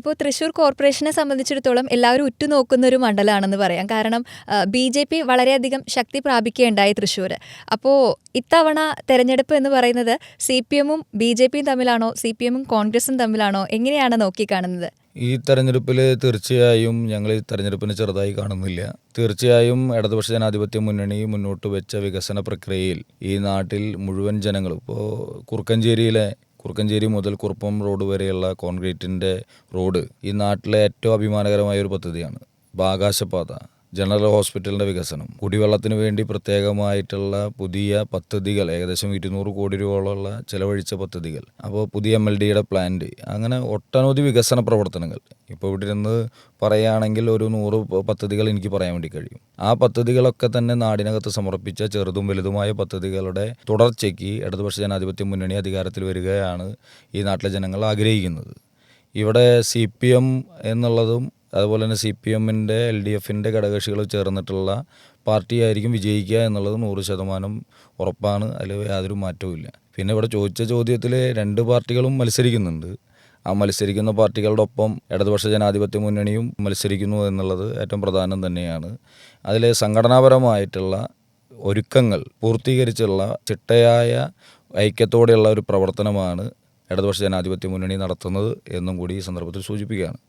ഇപ്പോൾ തൃശ്ശൂർ കോർപ്പറേഷനെ സംബന്ധിച്ചിടത്തോളം എല്ലാവരും ഉറ്റുനോക്കുന്ന ഒരു മണ്ഡലമാണെന്ന് പറയാം. കാരണം ബി.ജെ.പി വളരെയധികം ശക്തി പ്രാപിക്കുകയുണ്ടായി തൃശ്ശൂർ. അപ്പോൾ ഇത്തവണ തെരഞ്ഞെടുപ്പ് എന്ന് പറയുന്നത് സി.പി.എമ്മും ബി.ജെ.പിയും തമ്മിലാണോ, സി.പി.എമ്മും കോൺഗ്രസും തമ്മിലാണോ, എങ്ങനെയാണ് നോക്കിക്കാണുന്നത്? ഈ തെരഞ്ഞെടുപ്പിൽ തീർച്ചയായും ഞങ്ങൾ ഈ തെരഞ്ഞെടുപ്പിനെ ചെറുതായി കാണുന്നില്ല. തീർച്ചയായും ഇടതുപക്ഷ ജനാധിപത്യ മുന്നണി മുന്നോട്ട് വെച്ച വികസന പ്രക്രിയയിൽ ഈ നാട്ടിൽ മുഴുവൻ ജനങ്ങളും, ഇപ്പോൾ കുറുക്കഞ്ചേരി മുതൽ കുറുപ്പം റോഡ് വരെയുള്ള കോൺക്രീറ്റിൻ്റെ റോഡ് ഈ നാട്ടിലെ ഏറ്റവും അഭിമാനകരമായ ഒരു പദ്ധതിയാണ്. ആകാശപാത, ജനറൽ ഹോസ്പിറ്റലിൻ്റെ വികസനം, കുടിവെള്ളത്തിന് വേണ്ടി പ്രത്യേകമായിട്ടുള്ള പുതിയ പദ്ധതികൾ, ഏകദേശം 200 കോടി രൂപയോളമുള്ള ചെലവഴിച്ച പദ്ധതികൾ, അപ്പോൾ പുതിയ MLD-യുടെ പ്ലാന്റ്, അങ്ങനെ ഒട്ടനവധി വികസന പ്രവർത്തനങ്ങൾ. ഇപ്പോൾ ഇവിടെ നിന്ന് പറയുകയാണെങ്കിൽ ഒരു 100 പദ്ധതികൾ എനിക്ക് പറയാൻ വേണ്ടി കഴിയും. ആ പദ്ധതികളൊക്കെ തന്നെ നാടിനകത്ത് സമർപ്പിച്ച ചെറുതും വലുതുമായ പദ്ധതികളുടെ തുടർച്ചയ്ക്ക് ഇടതുപക്ഷ ജനാധിപത്യ മുന്നണി അധികാരത്തിൽ വരികയാണ് ഈ നാട്ടിലെ ജനങ്ങൾ ആഗ്രഹിക്കുന്നത്. ഇവിടെ CPM എന്നുള്ളതും അതുപോലെ തന്നെ CPM-ൻ്റെ LDF-ൻ്റെ ഘടകകക്ഷികൾ ചേർന്നിട്ടുള്ള പാർട്ടിയായിരിക്കും വിജയിക്കുക എന്നുള്ളത് 100% ഉറപ്പാണ്. അതിൽ യാതൊരു മാറ്റവുമില്ല. പിന്നെ ഇവിടെ ചോദിച്ച ചോദ്യത്തിൽ 2 പാർട്ടികളും മത്സരിക്കുന്നുണ്ട്. ആ മത്സരിക്കുന്ന പാർട്ടികളുടെ ഒപ്പം ഇടതുപക്ഷ ജനാധിപത്യ മുന്നണിയും മത്സരിക്കുന്നു എന്നുള്ളത് ഏറ്റവും പ്രധാനം തന്നെയാണ്. അതിൽ സംഘടനാപരമായിട്ടുള്ള ഒരുക്കങ്ങൾ പൂർത്തീകരിച്ചുള്ള ചിട്ടയായ ഐക്യത്തോടെയുള്ള ഒരു പ്രവർത്തനമാണ് ഇടതുപക്ഷ ജനാധിപത്യ മുന്നണി നടത്തുന്നത് എന്നും കൂടി ഈ സന്ദർഭത്തിൽ സൂചിപ്പിക്കുകയാണ്.